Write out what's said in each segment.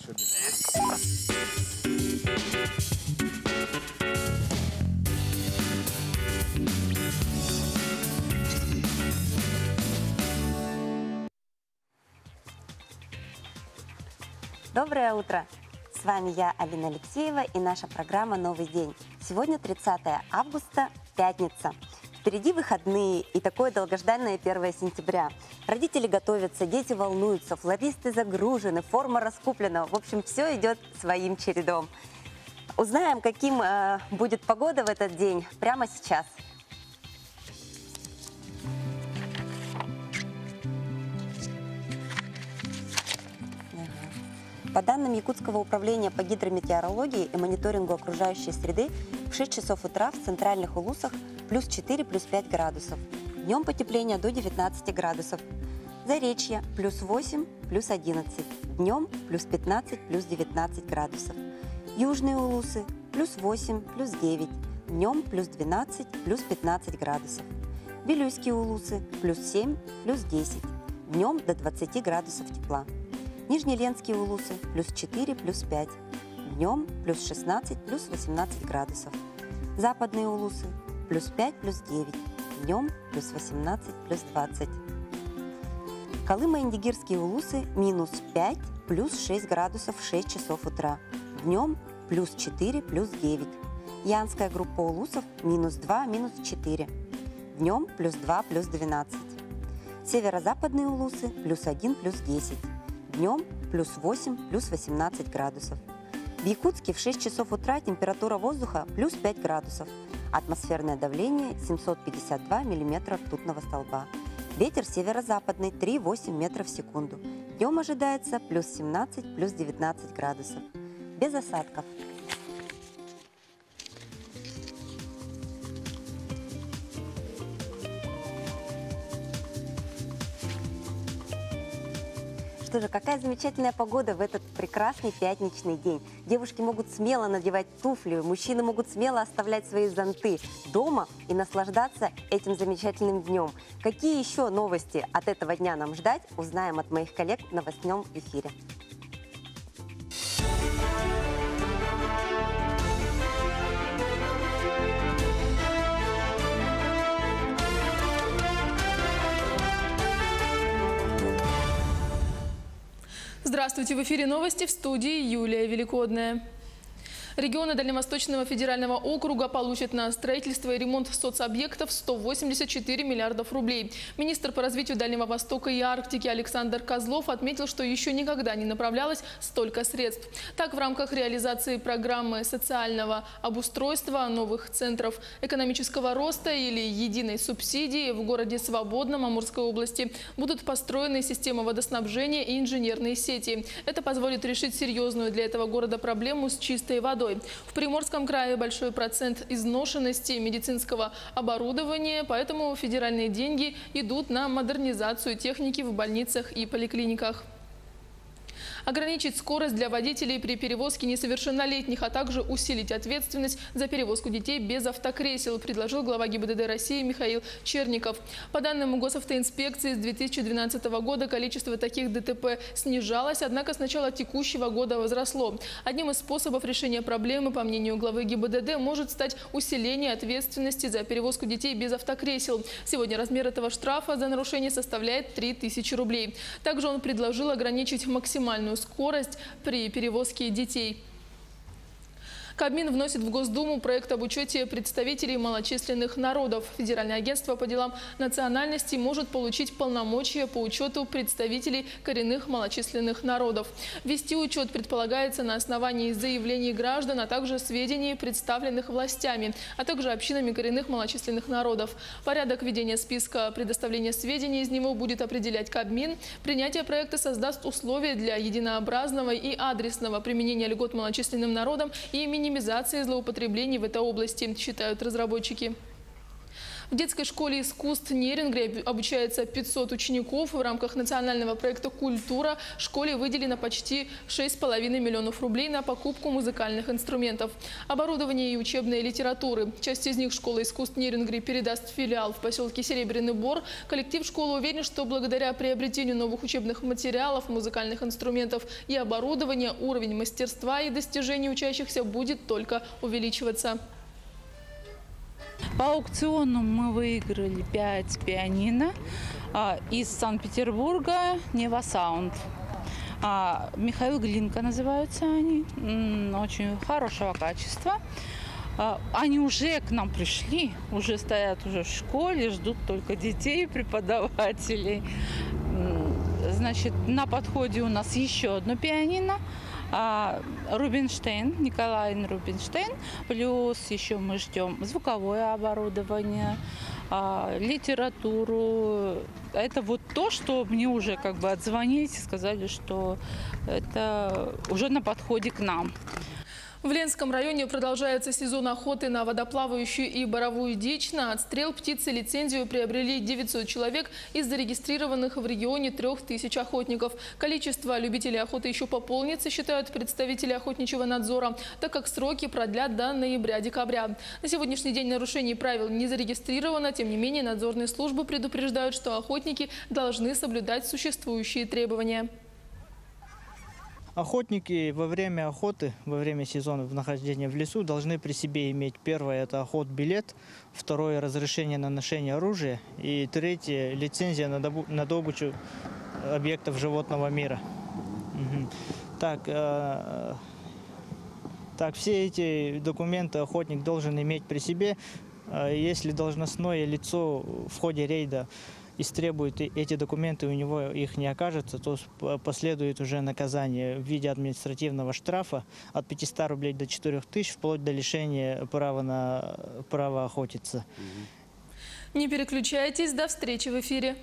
Доброе утро! С вами я, Алина Алексеева, и наша программа «Новый день». Сегодня 30 августа, пятница. Впереди выходные и такое долгожданное 1 сентября. Родители готовятся, дети волнуются, флористы загружены, форма раскуплена. В общем, все идет своим чередом. Узнаем, каким будет погода в этот день прямо сейчас. По данным Якутского управления по гидрометеорологии и мониторингу окружающей среды, в 6 часов утра в центральных улусах плюс 4, плюс 5 градусов. Днем потепление до 19 градусов. Заречье плюс 8, плюс 11. Днем плюс 15, плюс 19 градусов. Южные улусы плюс 8, плюс 9. Днем плюс 12, плюс 15 градусов. Вилюйские улусы плюс 7, плюс 10. Днем до 20 градусов тепла. Нижнеленские улусы плюс 4, плюс 5. Днем плюс 16, плюс 18 градусов. Западные улусы плюс 5, плюс 9. Днем плюс 18, плюс 20. Колымо-Индигирские улусы минус 5, плюс 6 градусов в 6 часов утра. Днем плюс 4, плюс 9. Янская группа улусов минус 2, минус 4. Днем плюс 2, плюс 12. Северо-западные улусы плюс 1, плюс 10. Днем плюс 8, плюс 18 градусов. В Якутске в 6 часов утра температура воздуха плюс 5 градусов. Атмосферное давление 752 миллиметра ртутного столба. Ветер северо-западный 3,8 метров в секунду. Днем ожидается плюс 17, плюс 19 градусов. Без осадков. Что же, какая замечательная погода в этот прекрасный пятничный день. Девушки могут смело надевать туфли, мужчины могут смело оставлять свои зонты дома и наслаждаться этим замечательным днем. Какие еще новости от этого дня нам ждать, узнаем от моих коллег в новостном эфире. Здравствуйте! В эфире новости, в студии Юлия Великодная. Регионы Дальневосточного федерального округа получат на строительство и ремонт соцобъектов 184 миллиардов рублей. Министр по развитию Дальнего Востока и Арктики Александр Козлов отметил, что еще никогда не направлялось столько средств. Так, в рамках реализации программы социального обустройства новых центров экономического роста или единой субсидии в городе Свободном Амурской области будут построены системы водоснабжения и инженерные сети. Это позволит решить серьезную для этого города проблему с чистой водой. В Приморском крае большой процент изношенности медицинского оборудования, поэтому федеральные деньги идут на модернизацию техники в больницах и поликлиниках. Ограничить скорость для водителей при перевозке несовершеннолетних, а также усилить ответственность за перевозку детей без автокресел, предложил глава ГИБДД России Михаил Черников. По данным госавтоинспекции, с 2012 года количество таких ДТП снижалось, однако с начала текущего года возросло. Одним из способов решения проблемы, по мнению главы ГИБДД, может стать усиление ответственности за перевозку детей без автокресел. Сегодня размер этого штрафа за нарушение составляет 3000 рублей. Также он предложил ограничить максимальную скорость при перевозке детей. Кабмин вносит в Госдуму проект об учете представителей малочисленных народов. Федеральное агентство по делам национальностей может получить полномочия по учету представителей коренных малочисленных народов. Вести учет предполагается на основании заявлений граждан, а также сведений, представленных властями, а также общинами коренных малочисленных народов. Порядок ведения списка предоставления сведений из него будет определять Кабмин. Принятие проекта создаст условия для единообразного и адресного применения льгот малочисленным народам и минимизации злоупотреблений в этой области, считают разработчики. В детской школе искусств Нерюнгри обучается 500 учеников. В рамках национального проекта «Культура» школе выделено почти 6,5 миллионов рублей на покупку музыкальных инструментов, оборудование и учебной литературы. Часть из них школа искусств Нерюнгри передаст в филиал в поселке Серебряный Бор. Коллектив школы уверен, что благодаря приобретению новых учебных материалов, музыкальных инструментов и оборудования уровень мастерства и достижений учащихся будет только увеличиваться. По аукциону мы выиграли 5 пианино из Санкт-Петербурга, Нева Саунд. Михаил Глинка называются они, очень хорошего качества. Они уже к нам пришли, уже стоят уже в школе, ждут только детей и преподавателей. Значит, на подходе у нас еще одно пианино. Рубинштейн, Николай Рубинштейн, плюс еще мы ждем звуковое оборудование, литературу. Это вот то, что мне уже как бы отзвонились и сказали, что это уже на подходе к нам. В Ленском районе продолжается сезон охоты на водоплавающую и боровую дичь. На отстрел птицы лицензию приобрели 900 человек из зарегистрированных в регионе 3000 охотников. Количество любителей охоты еще пополнится, считают представители охотничьего надзора, так как сроки продлят до ноября-декабря. На сегодняшний день нарушений правил не зарегистрировано. Тем не менее, надзорные службы предупреждают, что охотники должны соблюдать существующие требования. Охотники во время охоты, во время сезона нахождения в лесу должны при себе иметь: первое – это охот-билет, второе – разрешение на ношение оружия и третье – лицензия на добычу объектов животного мира. Так, все эти документы охотник должен иметь при себе. Если должностное лицо в ходе рейда истребует эти документы, у него их не окажется, то последует уже наказание в виде административного штрафа от 500 рублей до 4000, вплоть до лишения права охотиться. Не переключайтесь, до встречи в эфире.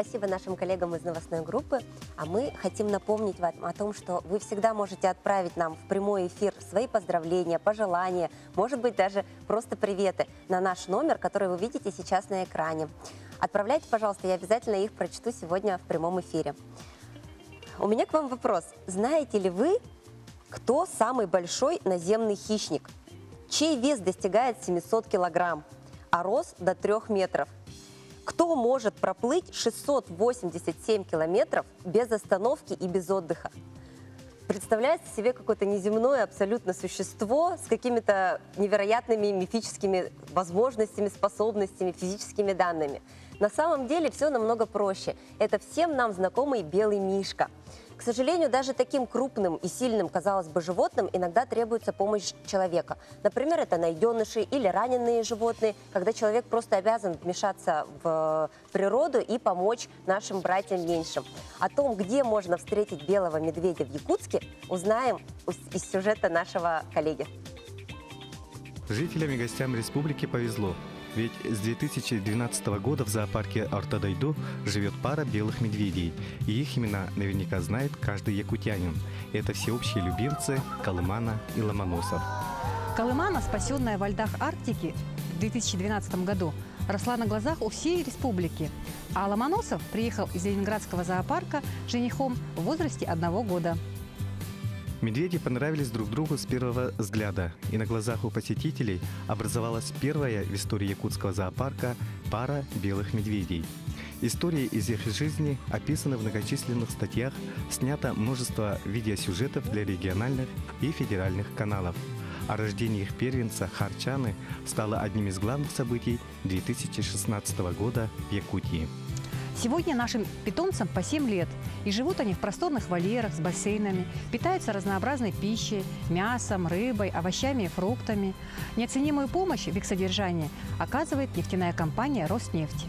Спасибо нашим коллегам из новостной группы. А мы хотим напомнить вам о том, что вы всегда можете отправить нам в прямой эфир свои поздравления, пожелания, может быть, даже просто приветы на наш номер, который вы видите сейчас на экране. Отправляйте, пожалуйста, я обязательно их прочту сегодня в прямом эфире. У меня к вам вопрос. Знаете ли вы, кто самый большой наземный хищник, чей вес достигает 700 килограмм, а рост до 3 метров? Кто может проплыть 687 километров без остановки и без отдыха? Представляете себе какое-то неземное абсолютно существо с какими-то невероятными мифическими возможностями, способностями, физическими данными. На самом деле все намного проще. Это всем нам знакомый белый мишка. К сожалению, даже таким крупным и сильным, казалось бы, животным иногда требуется помощь человека. Например, это найденыши или раненые животные, когда человек просто обязан вмешаться в природу и помочь нашим братьям меньшим. О том, где можно встретить белого медведя в Якутске, узнаем из сюжета нашего коллеги. Жителям и гостям республики повезло. Ведь с 2012 года в зоопарке Орто-Дойду живет пара белых медведей. И их имена наверняка знает каждый якутянин. Это всеобщие любимцы Колымана и Ломоносов. Колымана, спасенная во льдах Арктики в 2012 году, росла на глазах у всей республики. А Ломоносов приехал из Ленинградского зоопарка женихом в возрасте 1 года. Медведи понравились друг другу с первого взгляда, и на глазах у посетителей образовалась первая в истории якутского зоопарка пара белых медведей. Истории из их жизни описаны в многочисленных статьях, снято множество видеосюжетов для региональных и федеральных каналов. А рождение их первенца Харчаны стало одним из главных событий 2016 года в Якутии. Сегодня нашим питомцам по 7 лет, и живут они в просторных вольерах с бассейнами, питаются разнообразной пищей, мясом, рыбой, овощами и фруктами. Неоценимую помощь в их содержании оказывает нефтяная компания «Роснефть».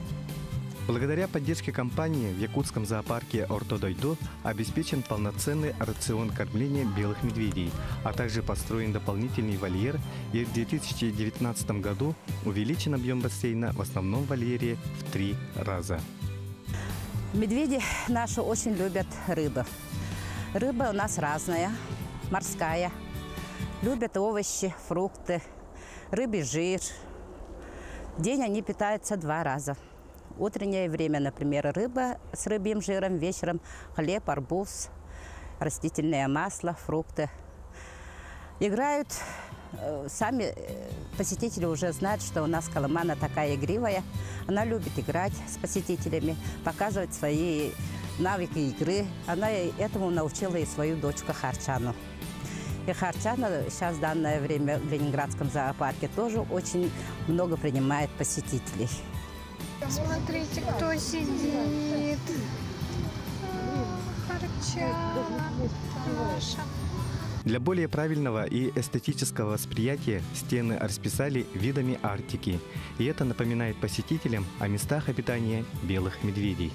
Благодаря поддержке компании в якутском зоопарке Орто-Дойду обеспечен полноценный рацион кормления белых медведей, а также построен дополнительный вольер, и в 2019 году увеличен объем бассейна в основном вольере в 3 раза. Медведи наши очень любят рыбу. Рыба у нас разная, морская. Любят овощи, фрукты, рыбий жир. В день они питаются 2 раза. Утреннее время, например, рыба с рыбьим жиром, вечером хлеб, арбуз, растительное масло, фрукты. Играют, сами посетители уже знают, что у нас Колымана такая игривая. Она любит играть с посетителями, показывать свои навыки игры. Она этому научила и свою дочку Харчану. И Харчана сейчас в данное время в Ленинградском зоопарке тоже очень много принимает посетителей. Смотрите, кто сидит. Харчана наша. Для более правильного и эстетического восприятия стены расписали видами Арктики, и это напоминает посетителям о местах обитания белых медведей.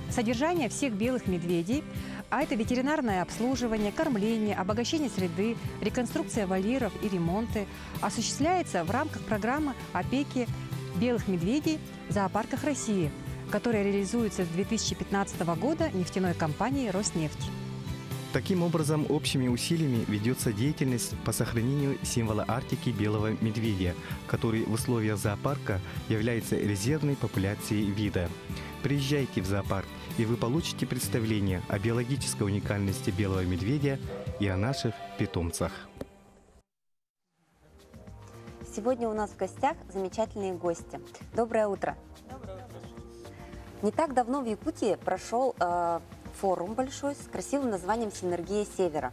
Содержание всех белых медведей, а это ветеринарное обслуживание, кормление, обогащение среды, реконструкция вольеров и ремонты, осуществляется в рамках программы опеки белых медведей в зоопарках России, которая реализуется с 2015 года нефтяной компанией «Роснефть». Таким образом, общими усилиями ведется деятельность по сохранению символа Арктики белого медведя, который в условиях зоопарка является резервной популяцией вида. Приезжайте в зоопарк, и вы получите представление о биологической уникальности белого медведя и о наших питомцах. Сегодня у нас в гостях замечательные гости. Доброе утро. Доброе утро. Не так давно в Якутии прошел форум большой с красивым названием «Синергия Севера».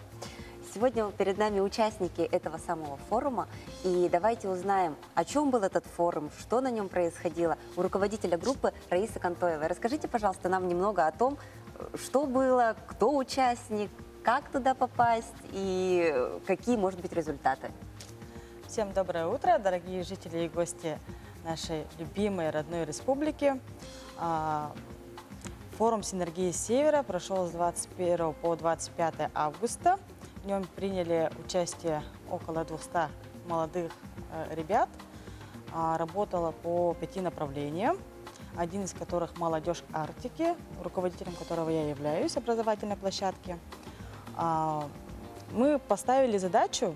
Сегодня перед нами участники этого самого форума. И давайте узнаем, о чем был этот форум, что на нем происходило. У руководителя группы Раисы Кантоевой. Расскажите, пожалуйста, нам немного о том, что было, кто участник, как туда попасть и какие, может быть, результаты. Всем доброе утро, дорогие жители и гости нашей любимой родной республики. Форум «Синергия Севера» прошел с 21 по 25 августа. В нем приняли участие около 200 молодых ребят. Работало по 5 направлениям, один из которых «Молодежь Арктики», руководителем которого я являюсь, образовательной площадки. Мы поставили задачу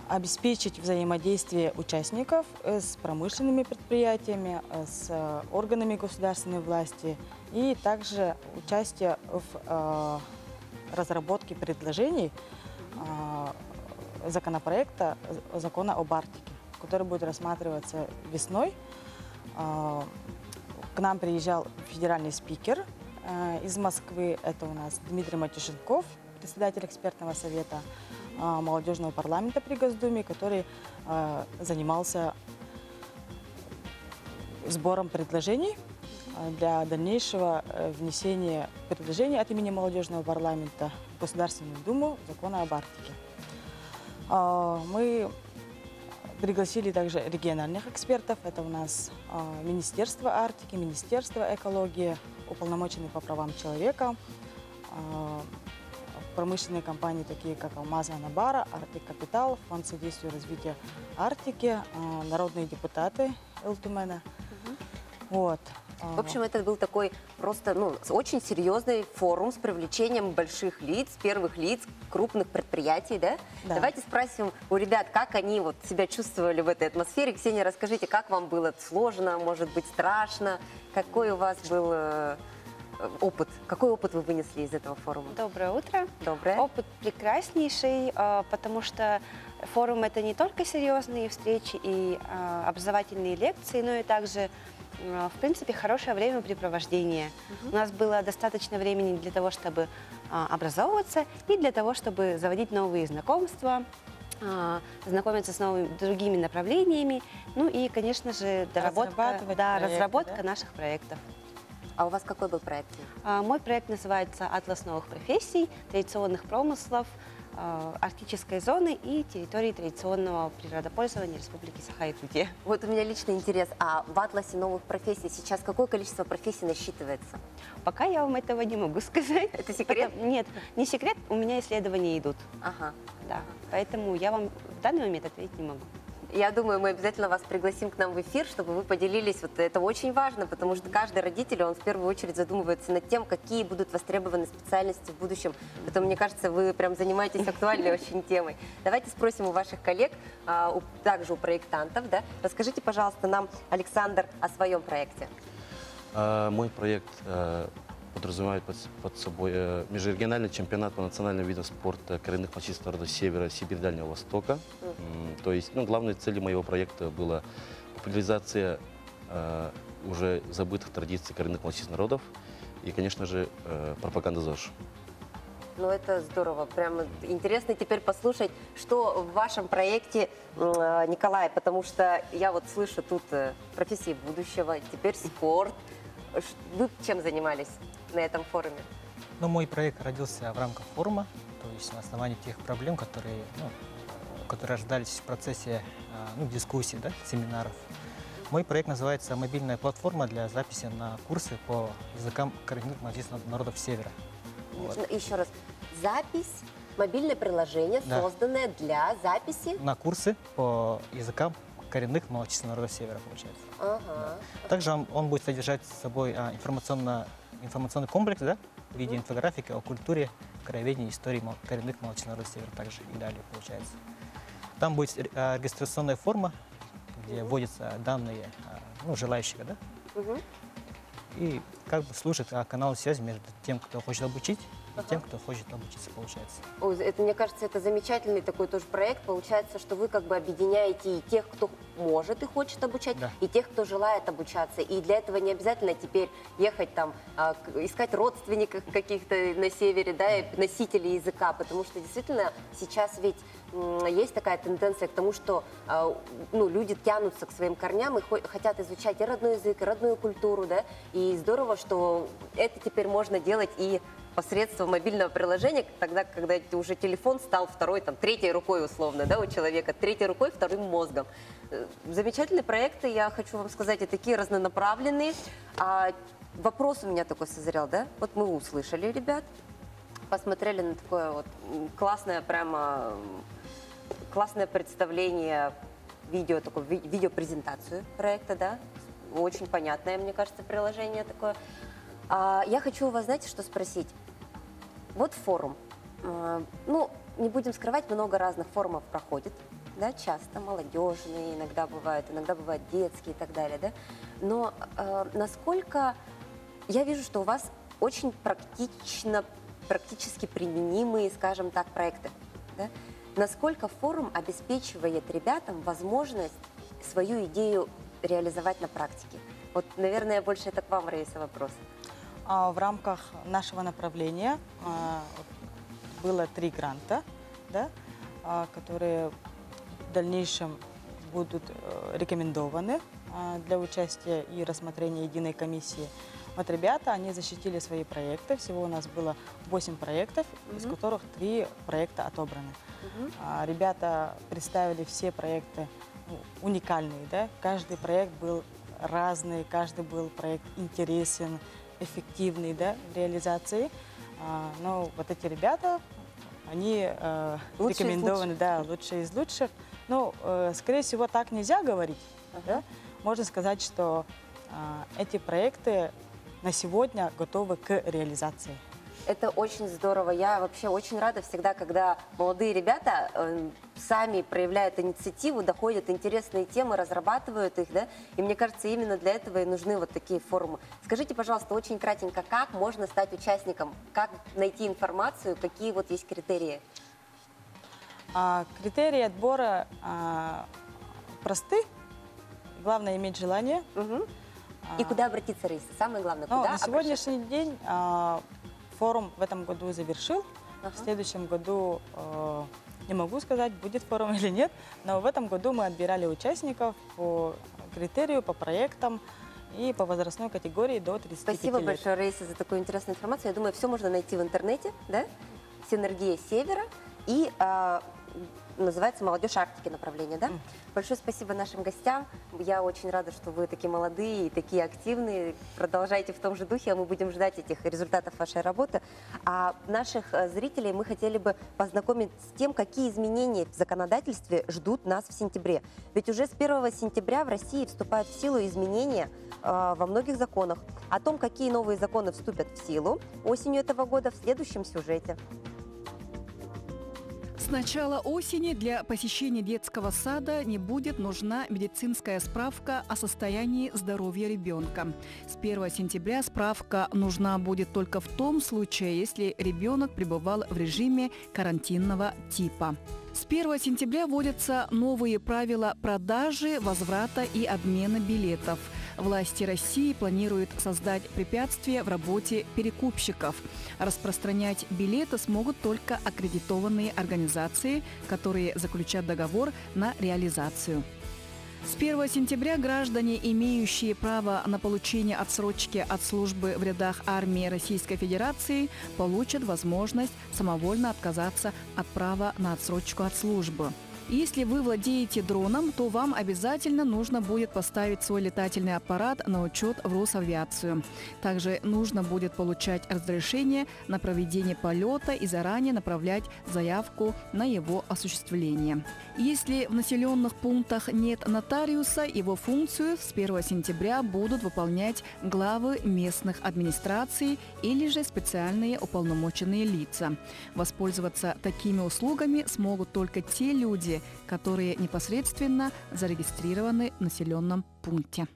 обеспечить взаимодействие участников с промышленными предприятиями, с органами государственной власти и также участие в разработке предложений законопроекта закона об Арктике, который будет рассматриваться весной. К нам приезжал федеральный спикер из Москвы, это у нас Дмитрий Матюшенков, председатель экспертного совета молодежного парламента при Госдуме, который занимался сбором предложений для дальнейшего внесения предложений от имени молодежного парламента в Государственную Думу закона об Арктике. Мы пригласили также региональных экспертов. Это у нас Министерство Арктики, Министерство экологии, уполномоченный по правам человека, промышленные компании, такие как Алмазная Набара, Арктик Капитал, Фонд содействия развития Арктики, народные депутаты Элтумена. Вот. В общем, это был такой просто очень серьезный форум с привлечением больших лиц, первых лиц, крупных предприятий, да? Да. Давайте спросим у ребят, как они себя чувствовали в этой атмосфере. Ксения, расскажите, как вам было сложно, может быть, страшно? Какой у вас был опыт? Какой опыт вы вынесли из этого форума? Доброе утро. Доброе. Опыт прекраснейший, потому что форум — это не только серьезные встречи и образовательные лекции, но и также, в принципе, хорошее времяпрепровождение. У нас было достаточно времени для того, чтобы образовываться и для того, чтобы заводить новые знакомства, знакомиться с новыми другими направлениями, ну и, конечно же, разработка наших проектов. А у вас какой был проект? Мой проект называется «Атлас новых профессий, традиционных промыслов, арктической зоны и территории традиционного природопользования Республики Саха-Якутия». Вот у меня личный интерес. А в атласе новых профессий сейчас какое количество профессий насчитывается? Пока я вам этого не могу сказать. Это секрет? Нет, не секрет, у меня исследования идут. Ага. Да, поэтому я вам в данный момент ответить не могу. Я думаю, мы обязательно вас пригласим к нам в эфир, чтобы вы поделились. Вот это очень важно, потому что каждый родитель, он в первую очередь задумывается над тем, какие будут востребованы специальности в будущем. Поэтому, мне кажется, вы прям занимаетесь актуальной очень темой. Давайте спросим у ваших коллег, также у проектантов, да? Расскажите, пожалуйста, нам, Александр, о своем проекте. Мой проект подразумевает под собой межрегиональный чемпионат по национальным видам спорта коренных малочисленных народов Севера, Сибири, Дальнего Востока. То есть, главной целью моего проекта была популяризация уже забытых традиций коренных малочисленных народов и, конечно же, пропаганда ЗОЖ. Ну, это здорово. Прям интересно теперь послушать, что в вашем проекте, Николай, потому что я вот слышу тут профессии будущего, теперь спорт. Вы чем занимались на этом форуме? Ну, мой проект родился в рамках форума, то есть на основании тех проблем, которые рождались в процессе дискуссий, да, семинаров. Мой проект называется «Мобильная платформа для записи на курсы по языкам коренных малочисленных народов Севера». Вот. Еще раз. Запись, мобильное приложение, да, созданное для записи? На курсы по языкам коренных малочисленных народов Севера, получается. Ага. Да. Также он будет содержать с собой информационный комплекс, да, в виде инфографики о культуре, краеведении, истории коренных малочисленных народов Севера также и далее, получается. Там будет регистрационная форма, где вводятся данные желающих, да? И как бы служит канал связи между тем, кто хочет обучить, и тем, кто хочет обучиться, получается. Ой, это, мне кажется, это замечательный такой тоже проект. Получается, что вы как бы объединяете и тех, кто может и хочет обучать, да, и тех, кто желает обучаться. И для этого не обязательно теперь ехать там, искать родственников каких-то на севере, да, и носителей языка, потому что действительно сейчас ведь есть такая тенденция к тому, что люди тянутся к своим корням и хотят изучать и родной язык, и родную культуру, да, и здорово, что это теперь можно делать и посредством мобильного приложения, тогда, когда уже телефон стал второй, там, третьей рукой условно, да, у человека, третьей рукой, вторым мозгом. Замечательные проекты, я хочу вам сказать, и такие разнонаправленные. Вопрос у меня такой созрел, да, вот мы услышали, ребят, посмотрели на такое вот классное, прямо классное представление, видеопрезентацию проекта, да, очень понятное, мне кажется, приложение такое. Я хочу у вас, знаете, что спросить? Вот форум. Не будем скрывать, много разных форумов проходит, да, часто молодежные, иногда бывают детские и так далее, да. Но насколько я вижу, что у вас очень практически применимые, скажем так, проекты, да? Насколько форум обеспечивает ребятам возможность свою идею реализовать на практике? Вот, наверное, больше это к вам, Раиса, вопрос. В рамках нашего направления было 3 гранта, да, которые в дальнейшем будут рекомендованы для участия и рассмотрения единой комиссии. Вот ребята, они защитили свои проекты. Всего у нас было 8 проектов, из которых 3 проекта отобраны. Ребята представили все проекты уникальные, да? Каждый проект был разный, каждый был проект интересен, эффективный, да, в реализации. Но вот эти ребята, они рекомендованы, да, лучшие из лучших. Но, скорее всего, так нельзя говорить. Да? Можно сказать, что эти проекты на сегодня готовы к реализации. Это очень здорово. Я вообще очень рада всегда, когда молодые ребята сами проявляют инициативу, доходят интересные темы, разрабатывают их, да. И мне кажется, именно для этого и нужны вот такие форумы. Скажите, пожалуйста, очень кратенько, как можно стать участником, как найти информацию, какие вот есть критерии? Критерии отбора просты. Главное иметь желание. И куда обратиться, Раиса? Самое главное, куда на сегодняшний день форум в этом году завершил. В следующем году, не могу сказать, будет форум или нет, но в этом году мы отбирали участников по критерию, по проектам и по возрастной категории до 35 лет. Спасибо большое, Раиса, за такую интересную информацию. Я думаю, все можно найти в интернете, да? Синергия Севера. И называется «Молодежь Арктики» направление, да? Большое спасибо нашим гостям. Я очень рада, что вы такие молодые и такие активные. Продолжайте в том же духе, а мы будем ждать этих результатов вашей работы. А наших зрителей мы хотели бы познакомить с тем, какие изменения в законодательстве ждут нас в сентябре. Ведь уже с 1 сентября в России вступают в силу изменения во многих законах. О том, какие новые законы вступят в силу осенью этого года, в следующем сюжете. С начала осени для посещения детского сада не будет нужна медицинская справка о состоянии здоровья ребенка. С 1 сентября справка нужна будет только в том случае, если ребенок пребывал в режиме карантинного типа. С 1 сентября вводятся новые правила продажи, возврата и обмена билетов. Власти России планируют создать препятствия в работе перекупщиков. Распространять билеты смогут только аккредитованные организации, которые заключат договор на реализацию. С 1 сентября граждане, имеющие право на получение отсрочки от службы в рядах армии Российской Федерации, получат возможность самовольно отказаться от права на отсрочку от службы. Если вы владеете дроном, то вам обязательно нужно будет поставить свой летательный аппарат на учет в Росавиацию. Также нужно будет получать разрешение на проведение полета и заранее направлять заявку на его осуществление. Если в населенных пунктах нет нотариуса, его функцию с 1 сентября будут выполнять главы местных администраций или же специальные уполномоченные лица. Воспользоваться такими услугами смогут только те люди, которые непосредственно зарегистрированы в населенном пункте.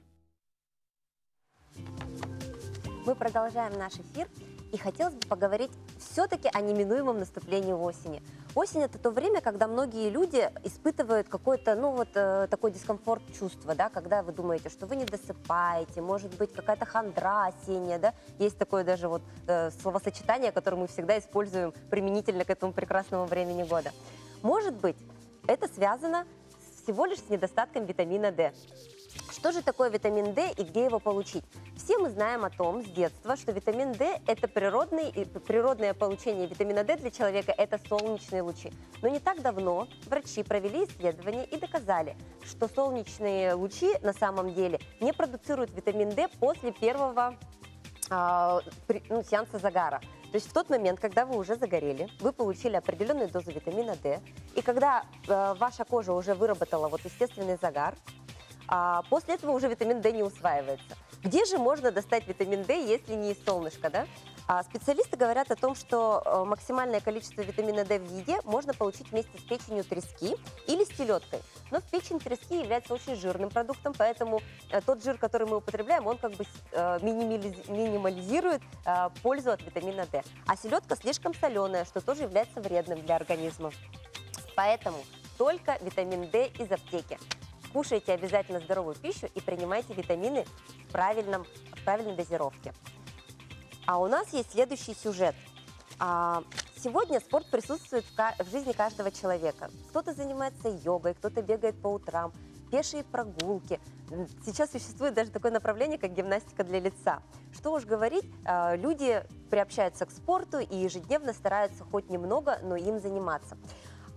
Мы продолжаем наш эфир, и хотелось бы поговорить все-таки о неминуемом наступлении осени. Осень – это то время, когда многие люди испытывают какой-то, такой дискомфорт чувства, да, когда вы думаете, что вы не досыпаете, может быть, какая-то хандра осенняя, да, есть такое даже словосочетание, которое мы всегда используем применительно к этому прекрасному времени года. Может быть, это связано всего лишь с недостатком витамина D. Что же такое витамин D и где его получить? Все мы знаем о том с детства, что витамин D – это природное получение витамина D для человека – это солнечные лучи. Но не так давно врачи провели исследования и доказали, что солнечные лучи на самом деле не продуцируют витамин D после первого сеанса загара. То есть в тот момент, когда вы уже загорели, вы получили определенную дозу витамина D, и когда ваша кожа уже выработала естественный загар, после этого уже витамин D не усваивается. Где же можно достать витамин D, если не из солнышка, да? Специалисты говорят о том, что максимальное количество витамина D в еде можно получить вместе с печенью трески или с селедкой. Но печень трески является очень жирным продуктом, поэтому тот жир, который мы употребляем, он минимализирует пользу от витамина D. А селедка слишком соленая, что тоже является вредным для организма. Поэтому только витамин D из аптеки. Кушайте обязательно здоровую пищу и принимайте витамины в правильной дозировке. А у нас есть следующий сюжет. Сегодня спорт присутствует в жизни каждого человека. Кто-то занимается йогой, кто-то бегает по утрам, пешие прогулки. Сейчас существует даже такое направление, как гимнастика для лица. Что уж говорить, люди приобщаются к спорту и ежедневно стараются хоть немного, но им заниматься.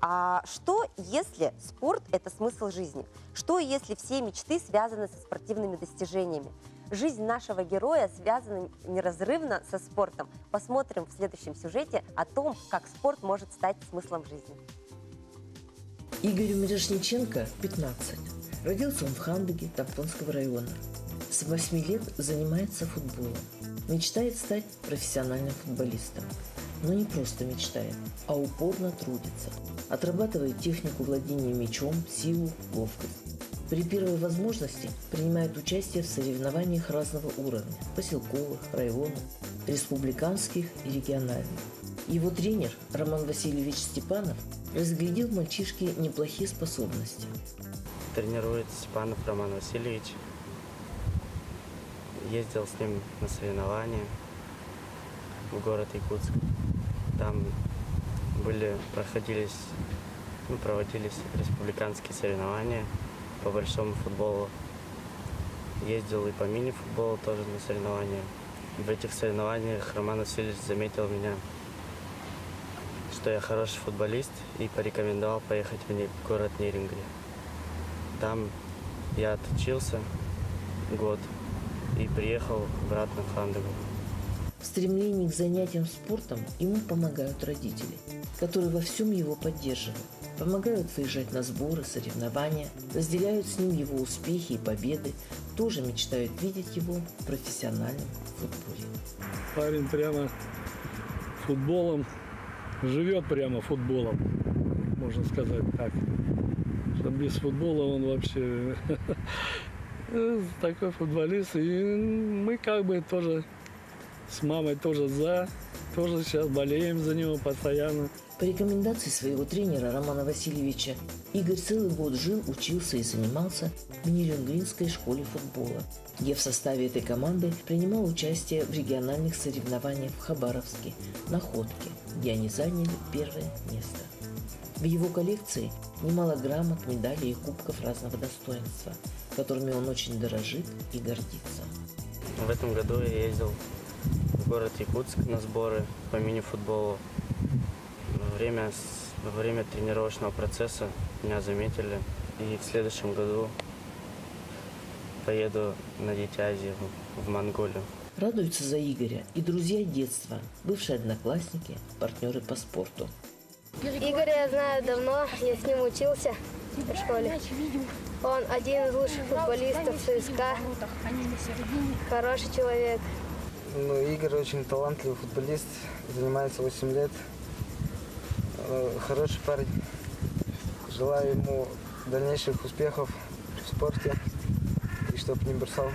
А что, если спорт – это смысл жизни? Что, если все мечты связаны со спортивными достижениями? Жизнь нашего героя связана неразрывно со спортом. Посмотрим в следующем сюжете о том, как спорт может стать смыслом жизни. Игорю Мирошниченко 15. Родился он в Хандыге Топтонского района. С 8 лет занимается футболом. Мечтает стать профессиональным футболистом. Но не просто мечтает, а упорно трудится. Отрабатывает технику владения мячом, силу, ловкость. При первой возможности принимает участие в соревнованиях разного уровня – поселковых, районных, республиканских и региональных. Его тренер Роман Васильевич Степанов разглядел в мальчишке неплохие способности. Тренирует Степанов Роман Васильевич. Ездил с ним на соревнования в город Якутск. Там проводились республиканские соревнования по большому футболу. Ездил и по мини-футболу тоже на соревнования. В этих соревнованиях Роман Васильевич заметил меня, что я хороший футболист, и порекомендовал поехать в город Нерюнгри. Там я отучился год и приехал обратно в Хандыгу. В стремлении к занятиям спортом ему помогают родители, которые во всем его поддерживают. Помогают выезжать на сборы, соревнования, разделяют с ним его успехи и победы, тоже мечтают видеть его в профессиональном футболе. Парень прямо футболом, живет прямо футболом, можно сказать так. Что без футбола он вообще такой футболист. И мы как бы тоже с мамой тоже тоже сейчас болеем за него постоянно. По рекомендации своего тренера Романа Васильевича, Игорь целый год жил, учился и занимался в Нерюнгринской школе футбола, где в составе этой команды принимал участие в региональных соревнованиях в Хабаровске, Находке, где они заняли первое место. В его коллекции немало грамот, медалей и кубков разного достоинства, которыми он очень дорожит и гордится. В этом году я ездил в город Якутск на сборы по мини-футболу. Во время тренировочного процесса меня заметили, и в следующем году поеду на Дитя Азии в Монголию. Радуются за Игоря и друзья детства, бывшие одноклассники, партнеры по спорту. Игоря я знаю давно, я с ним учился в школе. Он один из лучших футболистов ЦСКА, хороший человек. Игорь очень талантливый футболист, занимается 8 лет. Хороший парень. Желаю ему дальнейших успехов в спорте и чтобы не бросал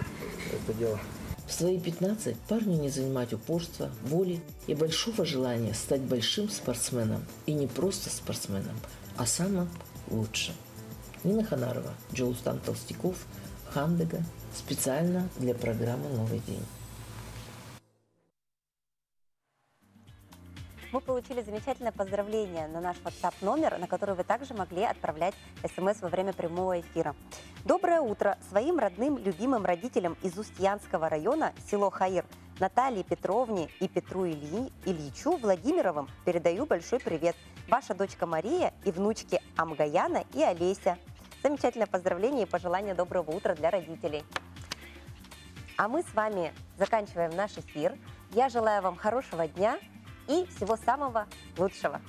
это дело. В свои 15 парню не занимать упорства, воли и большого желания стать большим спортсменом. И не просто спортсменом, а самым лучшим. Нина Ханарова, Джоустан Толстяков, Хандыга. Специально для программы «Новый день». Мы получили замечательное поздравление на наш WhatsApp-номер, на который вы также могли отправлять смс во время прямого эфира. Доброе утро! Своим родным, любимым родителям из Устьянского района, село Хаир, Наталье Петровне и Петру Ильичу Владимировым передаю большой привет. Ваша дочка Мария и внучки Амгаяна и Олеся. Замечательное поздравление и пожелание доброго утра для родителей. А мы с вами заканчиваем наш эфир. Я желаю вам хорошего дня и всего самого лучшего.